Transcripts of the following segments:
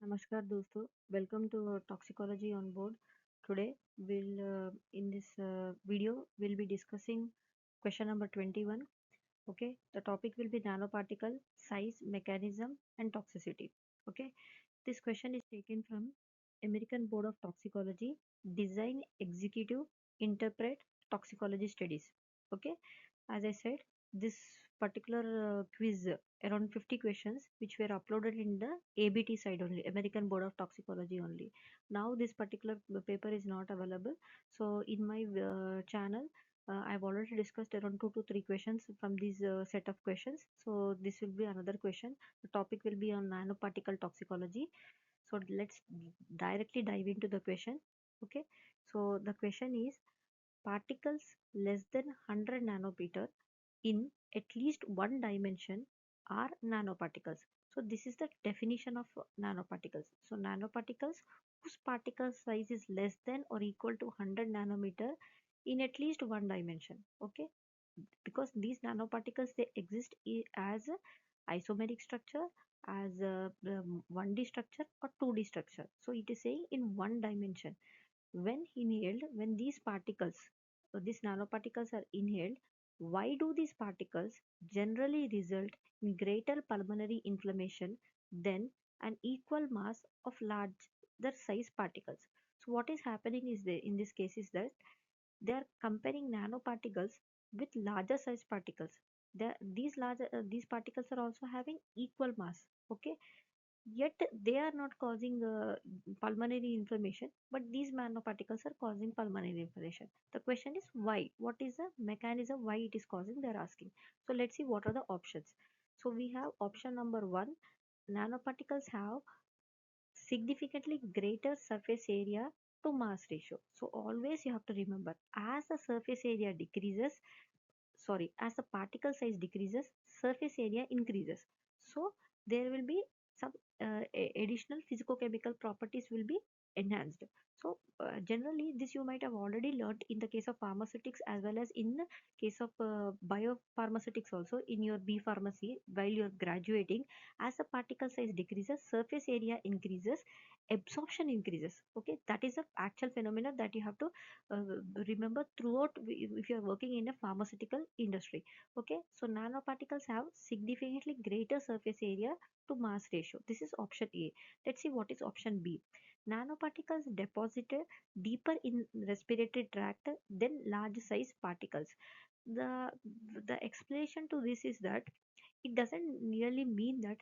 Namaskar दोस्तों, welcome to Toxicology on Board. Today, in this video, we'll be discussing question number 21. Okay, the topic will be nanoparticle, size, mechanism, and toxicity. Okay, this question is taken from American Board of Toxicology, Design, Executive, Interpret, Toxicology Studies. Okay, as I said, this particular quiz, around 50 questions, which were uploaded in the ABT side only, American Board of Toxicology only. Now this particular paper is not available. So in my channel, I've already discussed around 2 to 3 questions from this set of questions. So this will be another question. The topic will be on nanoparticle toxicology. So let's directly dive into the question. Okay. So the question is particles less than 100 nanometer in at least one dimension are nanoparticles. So this is the definition of nanoparticles. So nanoparticles whose particle size is less than or equal to 100 nanometer in at least one dimension. Okay, because these nanoparticles they exist as a isomeric structure, as a 1D structure or 2D structure. So it is saying in one dimension. When inhaled, when these particles, these nanoparticles are inhaled, why do these particles generally result in greater pulmonary inflammation than an equal mass of larger size particles? So what is happening is there in this case is that they are comparing nanoparticles with larger size particles. These particles are also having equal mass. Okay, yet they are not causing pulmonary inflammation, but these nanoparticles are causing pulmonary inflammation. The question is why? What is the mechanism why it is causing? They are asking. So let's see what are the options. So we have option number one: nanoparticles have significantly greater surface area to mass ratio. So always you have to remember, as the surface area decreases, sorry, as the particle size decreases, surface area increases. So there will be some additional physicochemical properties will be enhanced. So generally this you might have already learned in the case of pharmaceutics as well as in the case of biopharmaceutics also in your B pharmacy while you're graduating. As the particle size decreases, surface area increases, absorption increases. Okay, that is the actual phenomena that you have to remember throughout if you are working in a pharmaceutical industry. Okay, so nanoparticles have significantly greater surface area to mass ratio. This is option A. Let's see what is option B. Nanoparticles deposited deeper in respiratory tract than large size particles. The the explanation to this is that it doesn't really mean that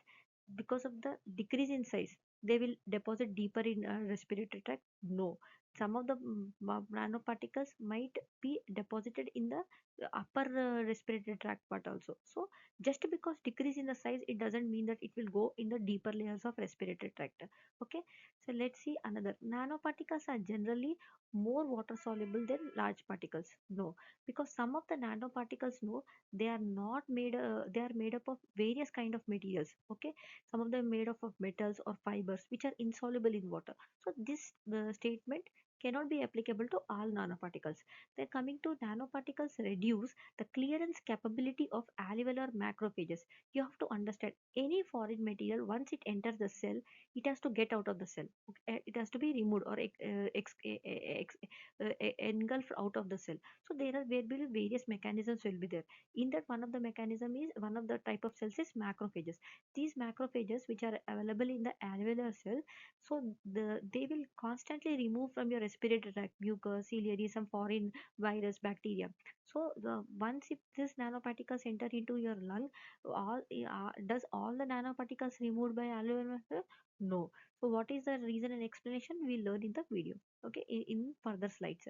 because of the decrease in size they will deposit deeper in respiratory tract. No, some of the nanoparticles might be deposited in the upper respiratory tract part also. So just because decrease in the size it doesn't mean that it will go in the deeper layers of respiratory tract. Okay, so let's see another. Nanoparticles are generally more water soluble than large particles. No, because some of the nanoparticles, no, they are not made they are made up of various kind of materials. Okay, some of them made up of metals or fibers which are insoluble in water. So this statement cannot be applicable to all nanoparticles. Then coming to nanoparticles reduce the clearance capability of alveolar macrophages. You have to understand any foreign material once it enters the cell, it has to get out of the cell. Okay, it has to be removed or engulfed out of the cell. So there will be various mechanisms will be there. In that, one of the mechanism is one of the type of cells is macrophages. These macrophages which are available in the alveolar cell, so they will constantly remove from your respiratory tract mucus, ciliary, some foreign virus, bacteria. So once if these nanoparticles enter into your lung, does all the nanoparticles removed by alveolar cell? No. So what is the reason and explanation we learn in the video? Okay, in further slides.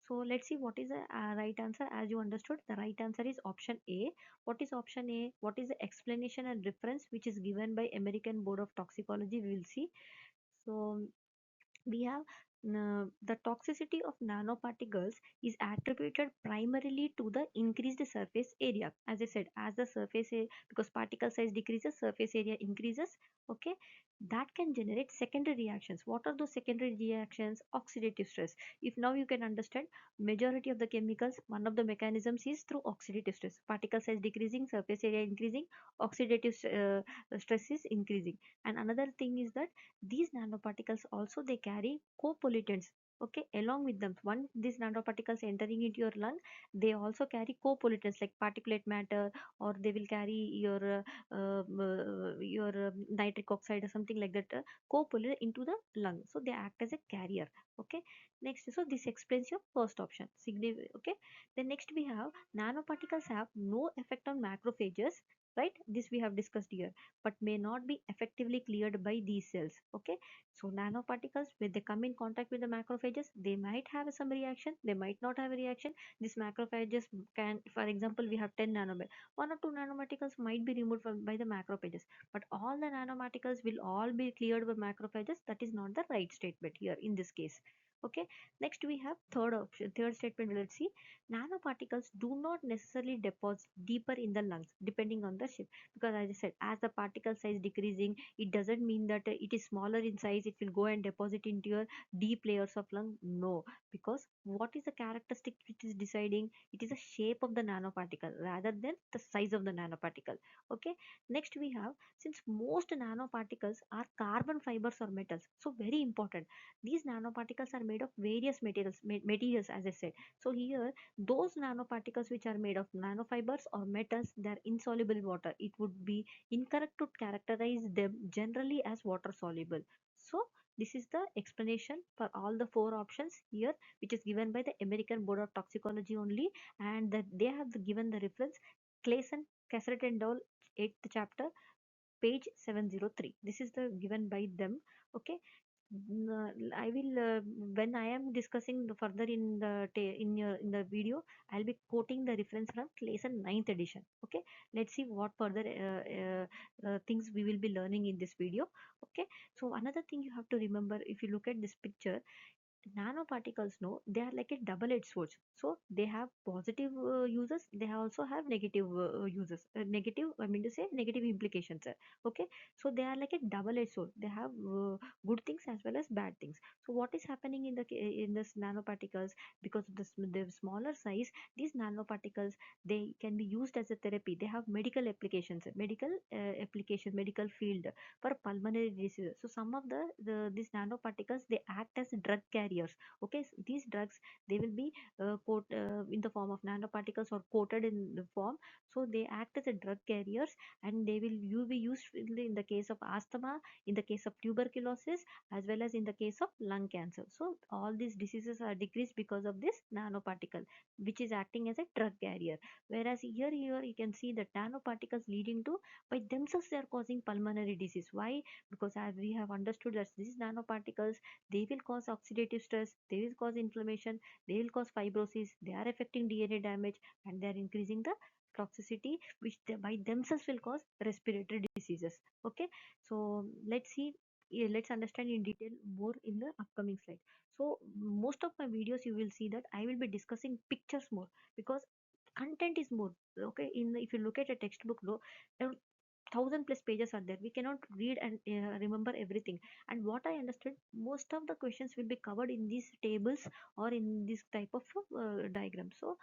So let's see what is the right answer. As you understood, the right answer is option A. What is option A? What is the explanation and reference which is given by American Board of Toxicology? We will see. So we have the toxicity of nanoparticles is attributed primarily to the increased surface area. As I said, as the surface area, because particle size decreases, surface area increases, Okay, that can generate secondary reactions. What are those secondary reactions? Oxidative stress. If now you can understand, majority of the chemicals, one of the mechanisms is through oxidative stress. Particle size decreasing, surface area increasing, oxidative stress is increasing. And another thing is that these nanoparticles also they carry co-pollutants. Okay, along with them, once these nanoparticles entering into your lung, they also carry co-pollutants like particulate matter, or they will carry your nitric oxide or something like that, co-pollutant into the lung, so they act as a carrier. Okay, next, so this explains your first option. Okay, then next we have nanoparticles have no effect on macrophages, right? This we have discussed here, but may not be effectively cleared by these cells. Okay, so nanoparticles, when they come in contact with the macrophages, they might have some reaction, they might not have a reaction. These macrophages can, for example, we have 10 nanometer, 1 or 2 nanoparticles might be removed by the macrophages, but all the nanoparticles will all be cleared by macrophages. That is not the right statement here in this case. Okay, next we have third option, third statement. Let's see, nanoparticles do not necessarily deposit deeper in the lungs depending on the shape, because as I said, as the particle size decreasing, it doesn't mean that it is smaller in size, it will go and deposit into your deep layers of lung. No, because what is the characteristic which is deciding? It is the shape of the nanoparticle rather than the size of the nanoparticle. Okay, next we have, since most nanoparticles are carbon fibers or metals, so very important, these nanoparticles are made of various materials as I said. So here, those nanoparticles which are made of nanofibers or metals, they are insoluble in water. It would be incorrect to characterize them generally as water soluble. So this is the explanation for all the four options here, which is given by the American Board of Toxicology only, and that they have given the reference Clayson, Casseret and Dole, 8th chapter, page 703. This is the given by them. Okay, I will when I am discussing the further in the in the video, I'll be quoting the reference from Clayson ninth edition. Okay, let's see what further things we will be learning in this video. Okay, so another thing you have to remember, if you look at this picture, nanoparticles, no, they are like a double-edged sword. So they have positive uses, they also have negative uses, negative, I mean to say negative implications. Okay, so they are like a double-edged sword, they have good things as well as bad things. So what is happening in the in this nanoparticles, because of the smaller size, these nanoparticles, they can be used as a therapy, they have medical applications, medical application, medical field, for pulmonary diseases. So some of the these nanoparticles, they act as drug carriers. Okay, so these drugs, they will be in the form of nanoparticles or coated in the form. So they act as a drug carriers, and they will you be used in the case of asthma, in the case of tuberculosis, as well as in the case of lung cancer. So all these diseases are decreased because of this nanoparticle, which is acting as a drug carrier. Whereas here you can see the nanoparticles leading to, by themselves they are causing pulmonary disease. Why? Because as we have understood that these nanoparticles, they will cause oxidative stress, they will cause inflammation, they will cause fibrosis, they are affecting DNA damage, and they are increasing the toxicity, which they, by themselves will cause respiratory diseases. Okay, so let's see, let's understand in detail more in the upcoming slide. So most of my videos you will see that I will be discussing pictures more, because content is more. Okay, in if you look at a textbook though, 1,000 plus pages are there, we cannot read and remember everything. And what I understood, most of the questions will be covered in these tables or in this type of diagram. So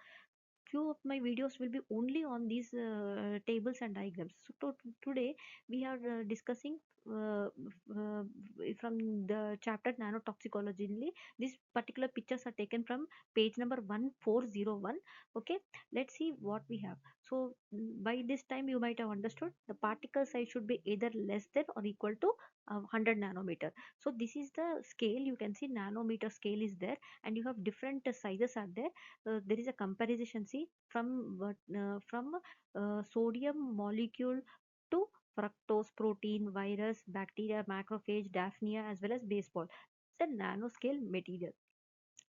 few of my videos will be only on these tables and diagrams. So today we are discussing uh, uh, from the chapter nanotoxicology only. These particular pictures are taken from page number 1401. Okay, let's see what we have. So by this time you might have understood the particle size should be either less than or equal to 100 nanometer. So this is the scale, you can see nanometer scale is there, and you have different sizes are there. There is a comparison, see, from sodium molecule to fructose protein, virus, bacteria, macrophage, daphnia, as well as baseball. It's a nanoscale material,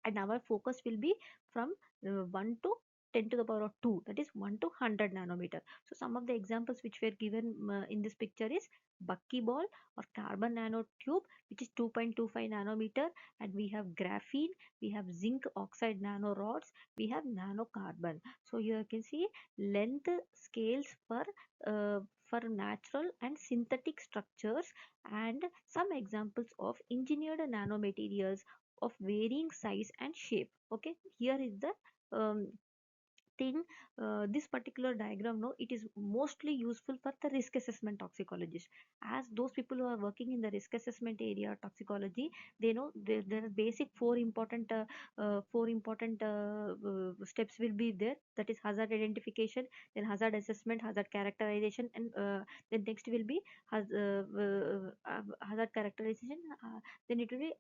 and our focus will be from 1 to 10 to the power of 2, that is 1 to 100 nanometer. So some of the examples which were given in this picture is buckyball or carbon nanotube, which is 2.25 nanometer, and we have graphene, we have zinc oxide nanorods, we have nanocarbon. So you can see length scales for for natural and synthetic structures, and some examples of engineered nanomaterials of varying size and shape. Okay, here is the thing. This particular diagram, no, it is mostly useful for the risk assessment toxicologists, as those people who are working in the risk assessment area toxicology, they know there are basic four important steps will be there. That is hazard identification, then hazard assessment, hazard characterization, and then next will be hazard characterization, then it will be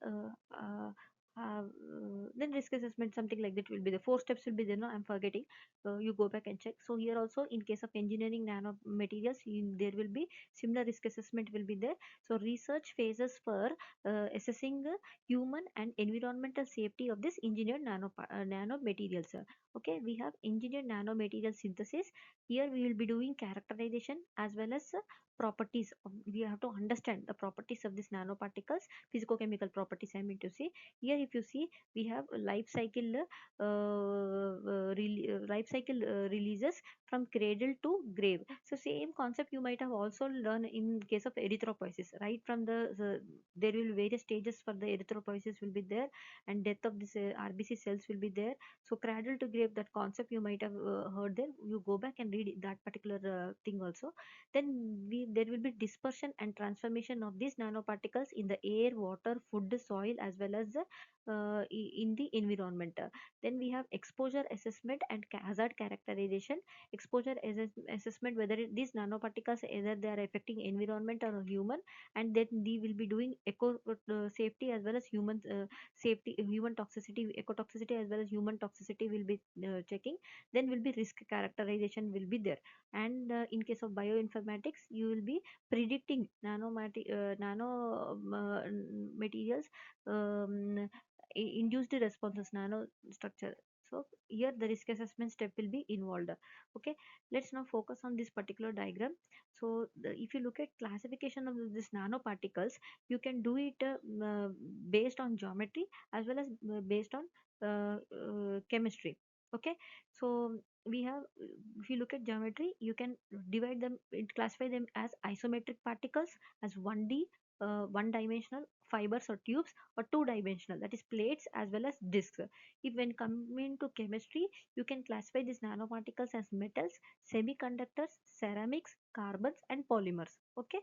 then risk assessment, something like that will be the four steps will be there. No, I'm forgetting. You go back and check. So here also, in case of engineering nano materials, there will be similar risk assessment will be there. So research phases for assessing human and environmental safety of this engineered nano materials. Okay, we have engineered nanomaterial synthesis. Here we will be doing characterization as well as properties we have to understand the properties of these nanoparticles, physicochemical properties, I mean to say. Here if you see, we have life cycle releases from cradle to grave. So same concept you might have also learned in case of erythropoiesis. Right from there will be various stages for the erythropoiesis will be there, and death of this RBC cells will be there. So cradle to grave, that concept you might have heard there. You go back and read that particular thing also. Then there will be dispersion and transformation of these nanoparticles in the air, water, food, soil, as well as in the environment. Then we have exposure assessment and hazard characterization. Exposure assessment, whether these nanoparticles either they are affecting environment or human, and then we will be doing eco safety as well as human safety, human toxicity, ecotoxicity as well as human toxicity will be checking. Then will be risk characterization will be there. And in case of bioinformatics, you will be predicting nano materials um, induced responses, nano structure. So here the risk assessment step will be involved. Okay, let's now focus on this particular diagram. So if you look at classification of this nanoparticles, you can do it based on geometry as well as based on chemistry. Okay, so we have, if you look at geometry, you can divide them, classify them as isometric particles, as 1D, one dimensional fibers or tubes, or two dimensional, that is plates as well as discs. If when coming to chemistry, you can classify these nanoparticles as metals, semiconductors, ceramics, carbons, and polymers. Okay,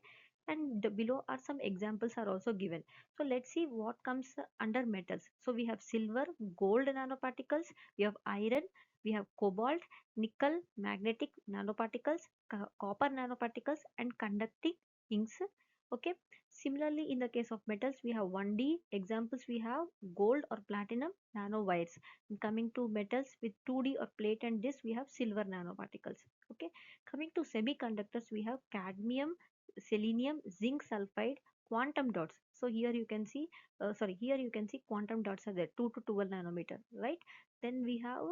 and below are some examples are also given. So let's see what comes under metals. So we have silver, gold nanoparticles, we have iron, we have cobalt, nickel, magnetic nanoparticles, copper nanoparticles, and conducting inks. Okay, similarly in the case of metals, we have 1D examples, we have gold or platinum nanowires. And coming to metals with 2D or plate and disc, we have silver nanoparticles. Okay, coming to semiconductors, we have cadmium, selenium, zinc sulfide, quantum dots. So here you can see, here you can see quantum dots are there, 2 to 12 nanometer, right? Then we have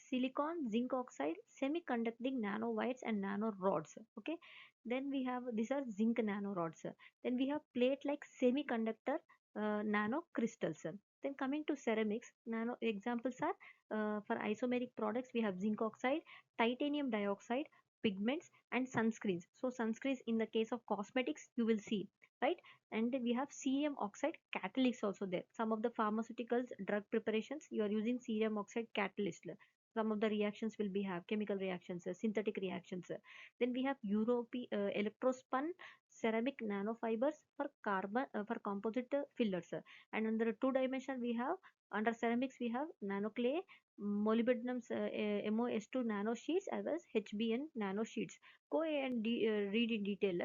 silicon, zinc oxide, semiconducting nanowires and nano rods. Okay, then we have, these are zinc nanorods. Then we have plate like semiconductor nano crystals. Then coming to ceramics, nano examples are for isomeric products, we have zinc oxide, titanium dioxide, pigments, and sunscreens. So sunscreens in the case of cosmetics you will see, right? And we have cerium oxide catalysts also there. Some of the pharmaceuticals drug preparations you are using cerium oxide catalyst. Some of the reactions will be have chemical reactions, synthetic reactions. Then we have electrospun ceramic nanofibers for carbon for composite fillers. And under two dimension we have, under ceramics we have nanoclay, molybdenum MOS2 nano sheets as well as HBN nano sheets. Go and read in detail.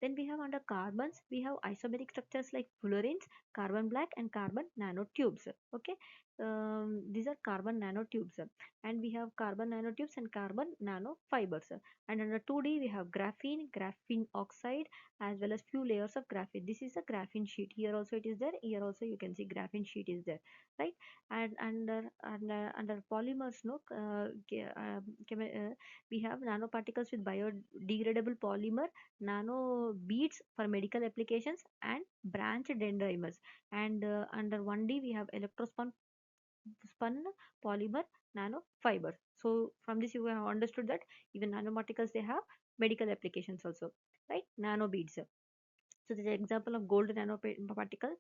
Then we have under carbons, we have isomeric structures like fullerenes, carbon black, and carbon nanotubes. Okay, these are carbon nanotubes. And we have carbon nanotubes and carbon nanofibers. And under 2D, we have graphene, graphene oxide, as well as few layers of graphene. This is a graphene sheet. Here also it is there. Here also you can see graphene sheet is there, right? And under polymers, no, we have nanoparticles with biodegradable polymer, nano beads for medical applications, and branch dendrimers. And under 1D, we have electrospun spun polymer nanofibers. So from this you have understood that even nanoparticles they have medical applications also, right? Nano beads. So this is an example of gold nanoparticle.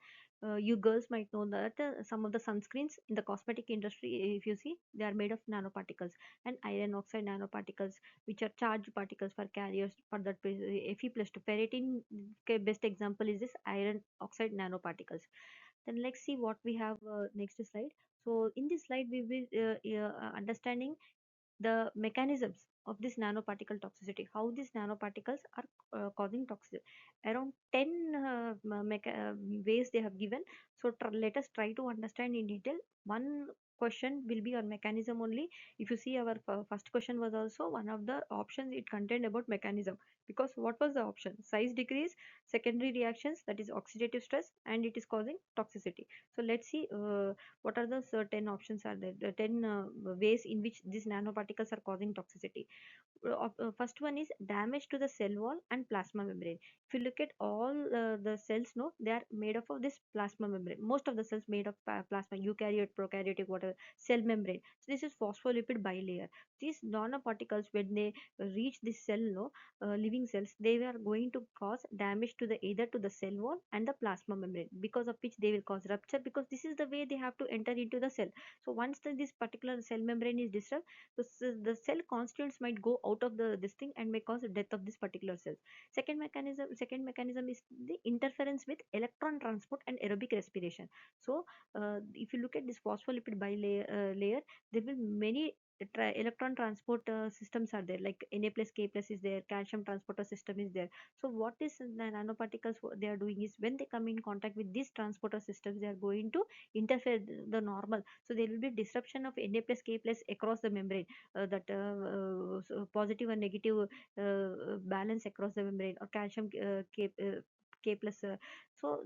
You girls might know that some of the sunscreens in the cosmetic industry, if you see, they are made of nanoparticles, and iron oxide nanoparticles, which are charged particles for carriers for that Fe plus to ferritin. Okay, best example is this iron oxide nanoparticles. Then let's see what we have next slide. So in this slide, we will understanding the mechanisms of this nanoparticle toxicity, how these nanoparticles are causing toxicity. Around 10 ways they have given. So let us try to understand in detail. One question will be on mechanism only. If you see, our first question was also one of the options, it contained about mechanism, because what was the option? Size decrease, secondary reactions, that is oxidative stress, and it is causing toxicity. So let's see what are the certain options are there, the 10 ways in which these nanoparticles are causing toxicity. First one is damage to the cell wall and plasma membrane. If you look at all the cells, no, they are made up of this plasma membrane. Most of the cells made of plasma, eukaryote, prokaryotic, whatever, cell membrane. So this is phospholipid bilayer. These nanoparticles, when they reach this cell, no, living cells, they are going to cause damage to the either to the cell wall and the plasma membrane, because of which they will cause rupture, because this is the way they have to enter into the cell. So once this particular cell membrane is disturbed, so the cell constituents might go out of this thing and may cause the death of this particular cell. Second mechanism is the interference with electron transport and aerobic respiration. So if you look at this phospholipid bilayer layer, there will many electron transport systems are there, like Na plus K plus is there, calcium transporter system is there. So what is the nanoparticles they are doing is, when they come in contact with these transporter systems, they are going to interfere the normal. So there will be disruption of Na plus K plus across the membrane, that so positive and negative balance across the membrane, or calcium K plus. So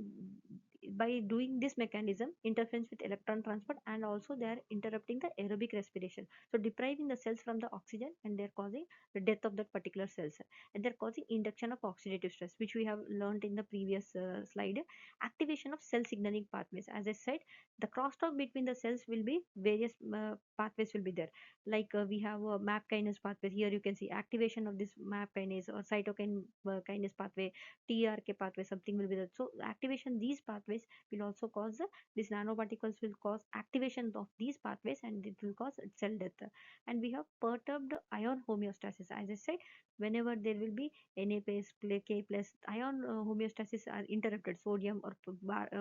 by doing this mechanism, interference with electron transport, and also they are interrupting the aerobic respiration, so depriving the cells from the oxygen, and they're causing the death of that particular cells, and they're causing induction of oxidative stress, which we have learned in the previous slide. Activation of cell signaling pathways, as I said, the crosstalk between the cells will be various pathways will be there, like we have a MAP kinase pathway. Here you can see activation of this MAP kinase or cytokine kinase pathway, TRK pathway, something will be there. So activation these pathways will also cause these nanoparticles will cause activation of these pathways, and it will cause cell death. And we have perturbed ion homeostasis. As I said, whenever there will be Na plus K plus, ion homeostasis are interrupted. Sodium or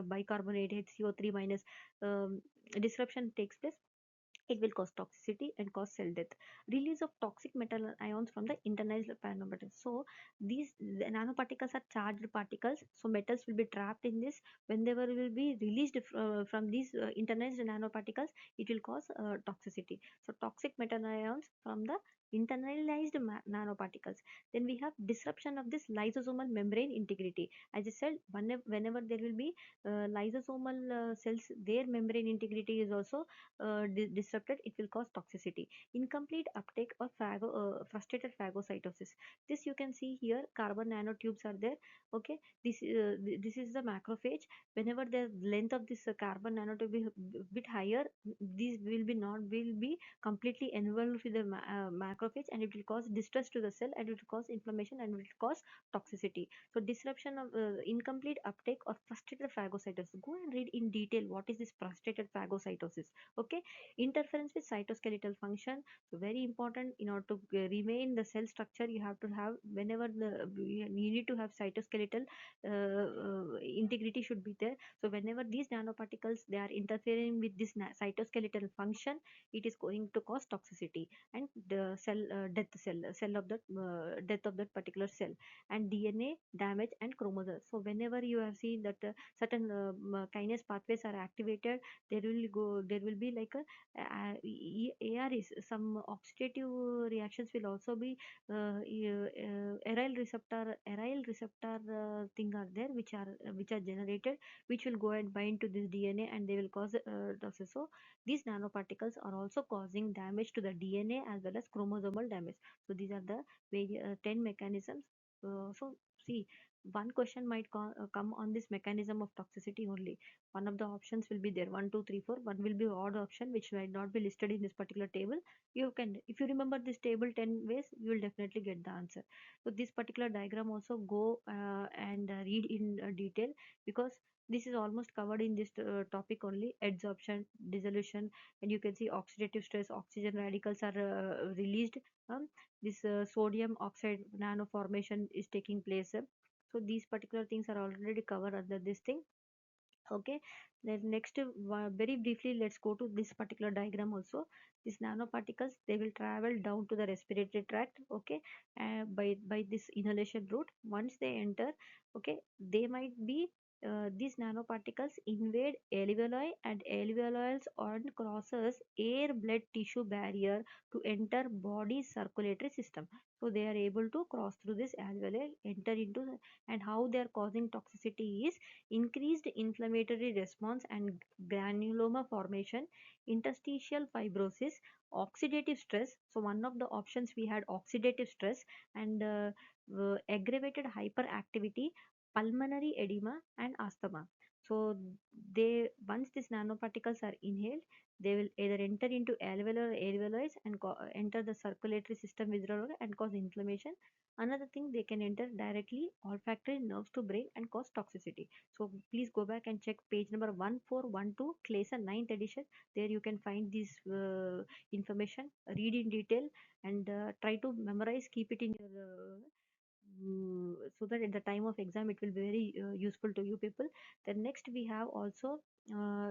bicarbonate HCO3 minus disruption takes place, it will cause toxicity and cause cell death. Release of toxic metal ions from the internalized nanoparticles. So these the nanoparticles are charged particles. So metals will be trapped in this. When they will be released from these internalized nanoparticles, it will cause toxicity. So toxic metal ions from the internalized nanoparticles. Then we have disruption of this lysosomal membrane integrity. As I said, whenever there will be lysosomal cells, their membrane integrity is also disrupted, it will cause toxicity. Incomplete uptake or frustrated phagocytosis. This you can see here, carbon nanotubes are there. Okay, this is the macrophage. Whenever the length of this carbon nanotube is bit higher, these will be completely involved with the macrophage, and it will cause distress to the cell, and it will cause inflammation, and it will cause toxicity. So disruption of incomplete uptake or frustrated phagocytosis. Go and read in detail what is this frustrated phagocytosis. Okay, interference with cytoskeletal function. So very important, in order to remain the cell structure, you have to have, whenever you need to have cytoskeletal integrity should be there. So whenever these nanoparticles they are interfering with this cytoskeletal function, it is going to cause toxicity and the cell of that death of that particular cell, and DNA damage and chromosomes. So whenever you have seen that certain kinase pathways are activated, there will be like a AREs, some oxidative reactions will also be aryl receptor thing are there, which are generated, which will go and bind to this DNA, and they will cause toxicity. So these nanoparticles are also causing damage to the DNA as well as chromosomal damage. So these are the 10 mechanisms. So see, one question might come on this mechanism of toxicity only. One of the options will be there, one, two, three, four. One will be odd option, which might not be listed in this particular table. You can, if you remember this table 10 ways, you will definitely get the answer. So this particular diagram also go and read in detail, because this is almost covered in this topic only. Adsorption, dissolution, and you can see oxidative stress, oxygen radicals are released. This sodium oxide nano formation is taking place. So these particular things are already covered under this thing. Okay, then next, very briefly, let's go to this particular diagram also. These nanoparticles, they will travel down to the respiratory tract, okay, by this inhalation route. Once they enter, okay, they might be these nanoparticles invade alveoli, and alveoles on crosses air blood tissue barrier to enter body's circulatory system. So they are able to cross through this alveoli, enter into and how they are causing toxicity is increased inflammatory response and granuloma formation, interstitial fibrosis, oxidative stress. So one of the options we had oxidative stress, and aggravated hyperactivity, pulmonary edema, and asthma. So they, once these nanoparticles are inhaled, they will either enter into alveolar alveoli and enter the circulatory system withdrawal and cause inflammation. Another thing, they can enter directly olfactory nerves to brain and cause toxicity. So please go back and check page number 1412, Clayson 9th edition. There you can find this information, read in detail, and try to memorize, keep it in your so that at the time of exam it will be very useful to you people. Then next we have also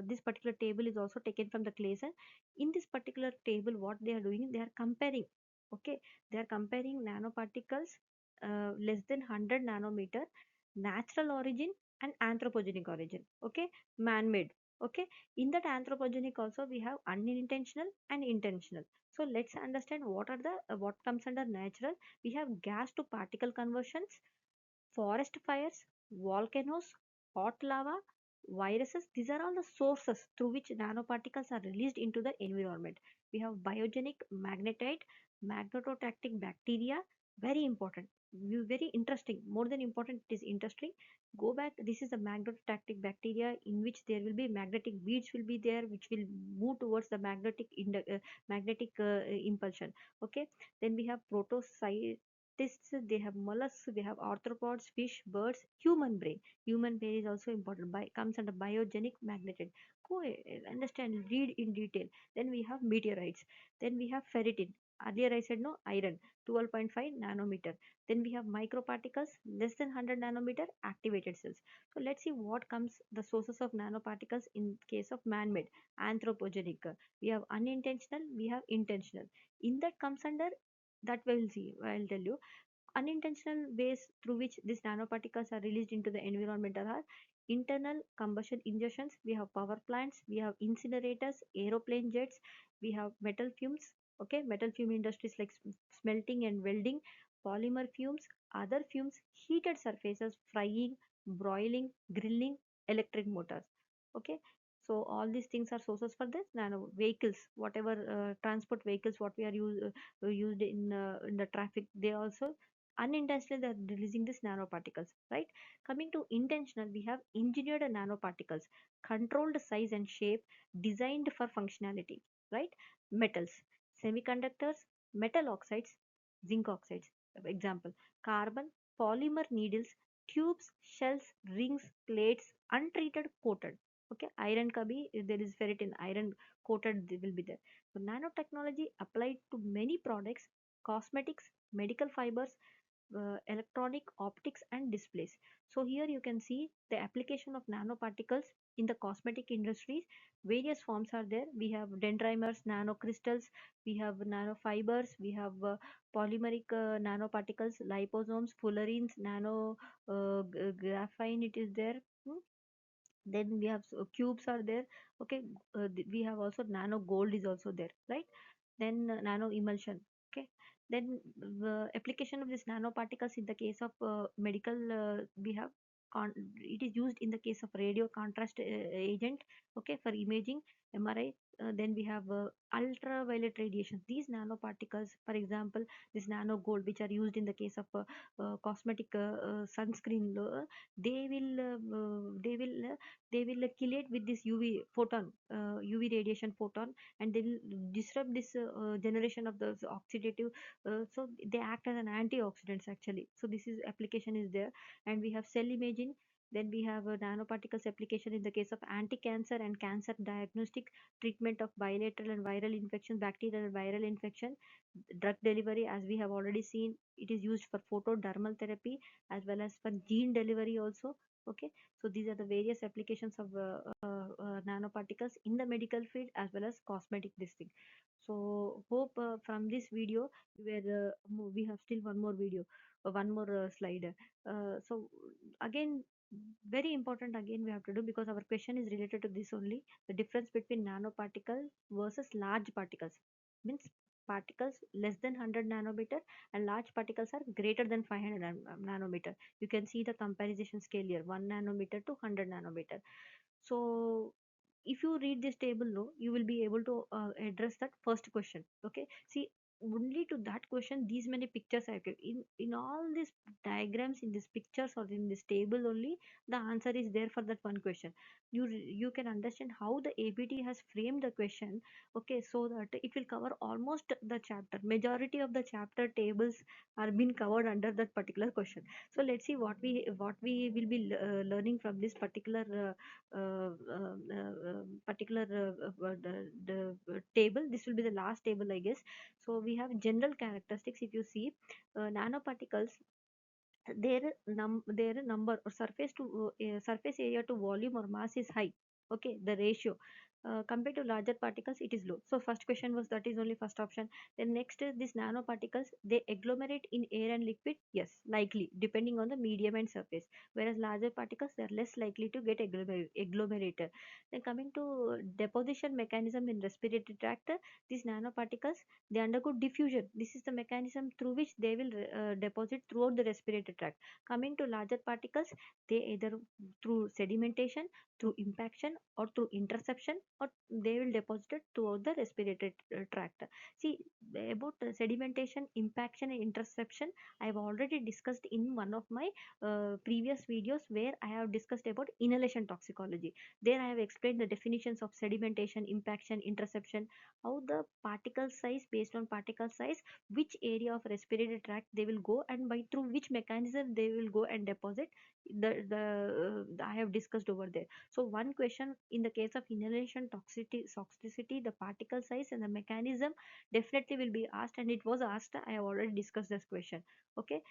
this particular table is also taken from the Clayson. In this particular table, what they are doing, they are comparing. Okay, they are comparing nanoparticles less than 100 nanometer, natural origin and anthropogenic origin. Okay, man-made. Okay, in that anthropogenic also we have unintentional and intentional. So let's understand what are the what comes under natural. We have gas to particle conversions, forest fires, volcanoes, hot lava, viruses. These are all the sources through which nanoparticles are released into the environment. We have biogenic magnetite, magnetotactic bacteria, very important. Very interesting. More than important, it is interesting. Go back. This is the magnetotactic bacteria in which there will be magnetic beads will be there, which will move towards the magnetic impulsion. Okay. Then we have protocytes, they have mollusks, they have arthropods, fish, birds, human brain. Human brain is also important. Comes under biogenic magnetite. Go understand, read in detail. Then we have meteorites. Then we have ferritin. Earlier I said no, iron, 12.5 nanometer. Then we have microparticles less than 100 nanometer, activated cells. So let's see what comes the sources of nanoparticles in case of man-made, anthropogenic. We have unintentional, we have intentional. In that comes under, that we will see. I'll tell you. Unintentional ways through which these nanoparticles are released into the environment are internal combustion ingestions. We have power plants, we have incinerators, aeroplane jets, we have metal fumes. Okay, metal fume industries like smelting and welding, polymer fumes, other fumes, heated surfaces, frying, broiling, grilling, electric motors. Okay, so all these things are sources for this nano vehicles, whatever transport vehicles what we are used in the traffic, they also unintentionally they're releasing these nanoparticles, right? Coming to intentional, we have engineered nanoparticles, controlled size and shape, designed for functionality, right? Metals, semiconductors, metal oxides, zinc oxides. Example, carbon, polymer needles, tubes, shells, rings, plates, untreated, coated. Okay, iron kabi, if there is ferritin, iron coated, they will be there. So nanotechnology applied to many products, cosmetics, medical fibers, electronic, optics, and displays. So here you can see the application of nanoparticles in the cosmetic industries. Various forms are there. We have dendrimers, nanocrystals, we have nanofibers, we have polymeric nanoparticles, liposomes, fullerenes, nano graphene, it is there. Then we have cubes are there. Okay, we have also nano gold is also there, right? Then nano emulsion. Okay, then application of these nanoparticles in the case of medical, we have it is used in the case of radio contrast agent, okay, for imaging, MRI. Then we have ultraviolet radiation. These nanoparticles, for example, this nano gold, which are used in the case of cosmetic sunscreen, they will they will chelates with this UV photon, UV radiation photon, and they will disrupt this generation of the oxidative. So they act as an antioxidants actually. So this is application is there, and we have cell imaging. Then we have a nanoparticles application in the case of anti-cancer and cancer diagnostic, treatment of bilateral and viral infection, bacterial and viral infection, drug delivery, as we have already seen. It is used for photodermal therapy as well as for gene delivery also. Okay, so these are the various applications of nanoparticles in the medical field as well as cosmetic this thing. So hope from this video we have still one more video, one more slide. So again, very important, again we have to do, because our question is related to this only, the difference between nanoparticle versus large particles. Means particles less than 100 nanometer and large particles are greater than 500 nanometer. You can see the comparison scale here, 1 nanometer to 100 nanometer. So if you read this table, no, you will be able to address that first question. Okay, see, only to that question these many pictures I give in all these diagrams, in these pictures or in this table only, the answer is there for that one question. You can understand how the ABT has framed the question. Okay, so that it will cover almost the chapter, majority of the chapter tables are being covered under that particular question. So let's see what we will be learning from this particular the table. This will be the last table, I guess. So we have general characteristics. If you see, nanoparticles, their number or surface to surface area to volume or mass is high. Okay, the ratio compared to larger particles it is low. So first question was, that is only first option. Then next is these nanoparticles, they agglomerate in air and liquid. Yes, likely, depending on the medium and surface. Whereas larger particles, they are less likely to get agglomerated. Then coming to deposition mechanism in respiratory tract, these nanoparticles, they undergo diffusion. This is the mechanism through which they will deposit throughout the respiratory tract. Coming to larger particles, they either through sedimentation, through impaction, or through interception, or they will deposit it throughout the respiratory tract. See, about sedimentation, impaction, and interception, I have already discussed in one of my previous videos, where I have discussed about inhalation toxicology. There I have explained the definitions of sedimentation, impaction, interception, how the particle size, based on particle size, which area of respiratory tract they will go, and by through which mechanism they will go and deposit. I have discussed over there. So one question in the case of inhalation toxicity, the particle size and the mechanism definitely will be asked, and it was asked. I have already discussed this question. Okay,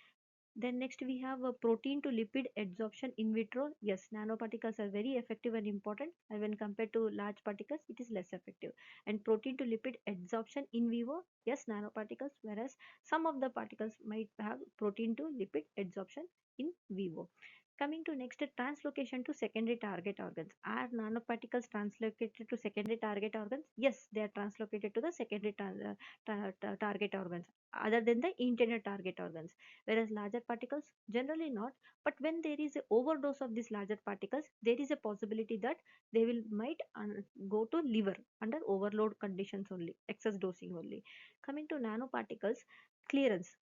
then next we have a protein to lipid adsorption in vitro. Yes, nanoparticles are very effective and important, and when compared to large particles, it is less effective. And protein to lipid adsorption in vivo, yes, nanoparticles, whereas some of the particles might have protein to lipid adsorption in vivo. Coming to next, translocation to secondary target organs. Are nanoparticles translocated to secondary target organs? Yes, they are translocated to the secondary target organs other than the intended target organs, whereas larger particles generally not. But when there is a overdose of these larger particles, there is a possibility that they will might go to liver under overload conditions only, excess dosing only. Coming to nanoparticles, clearance.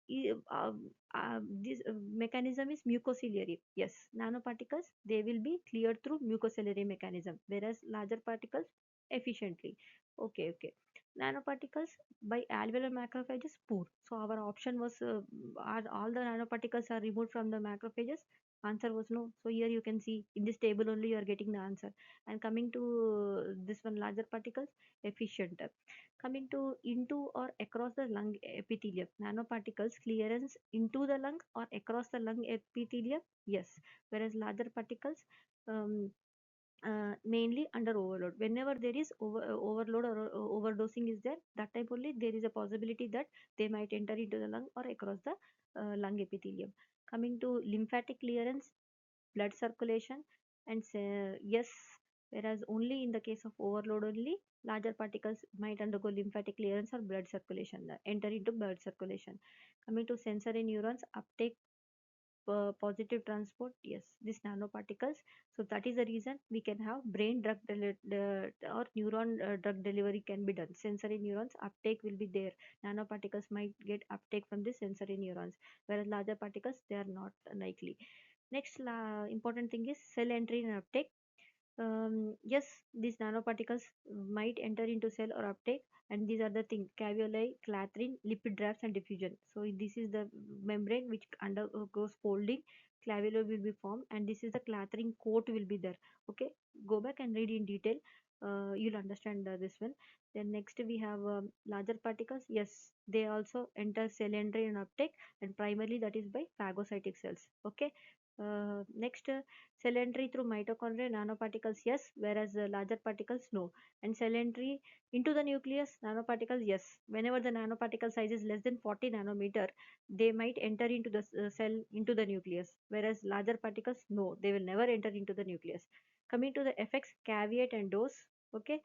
This mechanism is mucociliary. Yes, nanoparticles, they will be cleared through mucociliary mechanism, whereas larger particles efficiently. Okay, okay. Nanoparticles by alveolar macrophages, poor. So our option was, are all the nanoparticles are removed from the macrophages? Answer was no. So here you can see in this table only you are getting the answer. And coming to this one, larger particles, efficient. Coming to into or across the lung epithelium, nanoparticles clearance into the lung or across the lung epithelium, yes. Whereas larger particles, um, mainly under overload. Whenever there is overload or overdosing is there, that time only there is a possibility that they might enter into the lung or across the lung epithelium. Coming to lymphatic clearance, blood circulation, and yes, whereas only in the case of overload only, larger particles might undergo lymphatic clearance or blood circulation, enter into blood circulation. Coming to sensory neurons, uptake positive transport, yes, these nanoparticles. So that is the reason we can have brain or neuron drug delivery can be done. Sensory neurons uptake will be there. Nanoparticles might get uptake from the sensory neurons, whereas larger particles they are not likely. Next important thing is cell entry and uptake. Yes, these nanoparticles might enter into cell or uptake, and these are the things: caveoli, clathrin, lipid rafts, and diffusion. So this is the membrane which undergoes folding. Clavula will be formed, and this is the clathrin coat will be there. Okay, go back and read in detail. You'll understand this one. Then next we have larger particles. Yes, they also enter cell entry and uptake, and primarily that is by phagocytic cells. Okay. Next, cell entry through mitochondria, nanoparticles, yes, whereas larger particles, no. And cell entry into the nucleus, nanoparticles, yes. Whenever the nanoparticle size is less than 40 nanometer, they might enter into the cell, into the nucleus, whereas larger particles, no, they will never enter into the nucleus. Coming to the effects, caveat and dose, okay.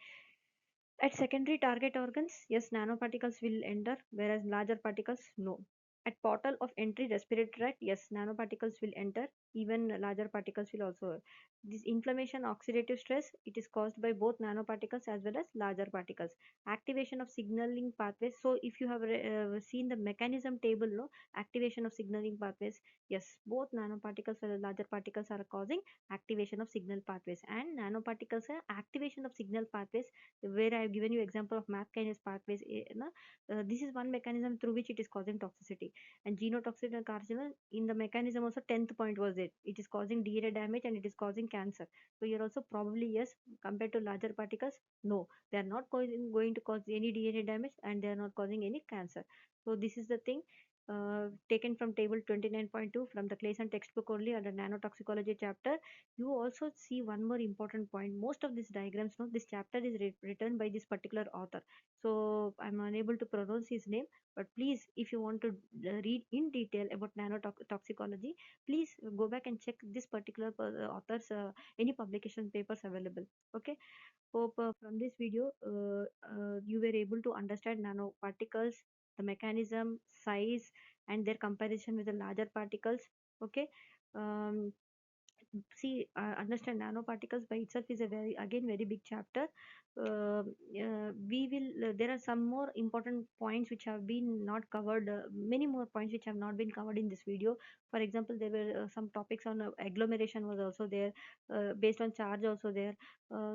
At secondary target organs, yes, nanoparticles will enter, whereas larger particles, no. At portal of entry respiratory tract, yes, nanoparticles will enter, even larger particles will also. This inflammation, oxidative stress, it is caused by both nanoparticles as well as larger particles. Activation of signaling pathways. So, if you have seen the mechanism table, no, activation of signaling pathways, yes, both nanoparticles and larger particles are causing activation of signal pathways, and nanoparticles are activation of signal pathways where I have given you example of MAP kinase pathways. This is one mechanism through which it is causing toxicity. And genotoxic and carcinoma in the mechanism also 10th point was it. It is causing DNA damage and it is causing cancer. So here also probably yes, compared to larger particles, no, they are not going to cause any DNA damage and they are not causing any cancer. So this is the thing. Taken from table 29.2 from the Clayson textbook only under nanotoxicology chapter. You also see one more important point. Most of these diagrams, no, this chapter is written by this particular author. So I'm unable to pronounce his name, but please, if you want to read in detail about nanotoxicology, please go back and check this particular author's any publication papers available. Okay. Hope from this video you were able to understand nanoparticles, the mechanism, size, and their comparison with the larger particles. Okay. Um, See, understand nanoparticles by itself is a very big chapter. We will there are some more important points which have been not covered, many more points which have not been covered in this video. For example, there were some topics on agglomeration was also there, based on charge also there.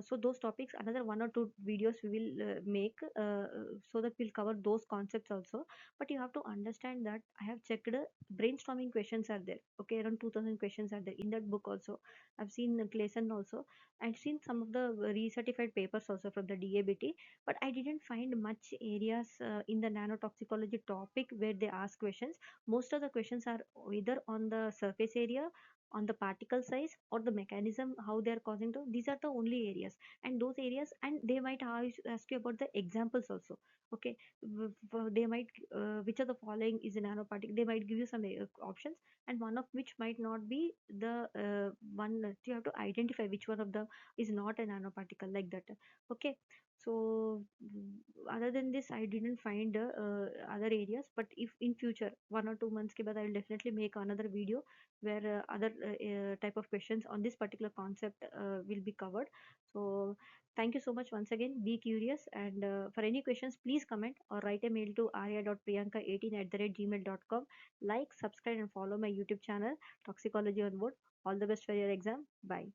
So those topics, another one or two videos we will make, so that we'll cover those concepts also. But you have to understand that I have checked, brainstorming questions are there. Okay, around 2000 questions are there in that book also. I've seen Clayson also. I've seen some of the recertified papers also from the DABT, but I didn't find much areas in the nanotoxicology topic where they ask questions. Most of the questions are either on the surface area, on the particle size, or the mechanism how they are causing to. These are the only areas, and those areas, and they might ask you about the examples also. Okay, they might which of the following is a nanoparticle. They might give you some options, and one of which might not be the one that you have to identify which one of them is not a nanoparticle, like that. Okay. So other than this I didn't find other areas, but if in future 1 or 2 months ke baad, I will definitely make another video where other type of questions on this particular concept will be covered. So thank you so much once again. Be curious, and for any questions please comment or write a mail to arya.priyanka18@gmail.com. Like, subscribe, and follow my YouTube channel, Toxicology on Board. All the best for your exam. Bye.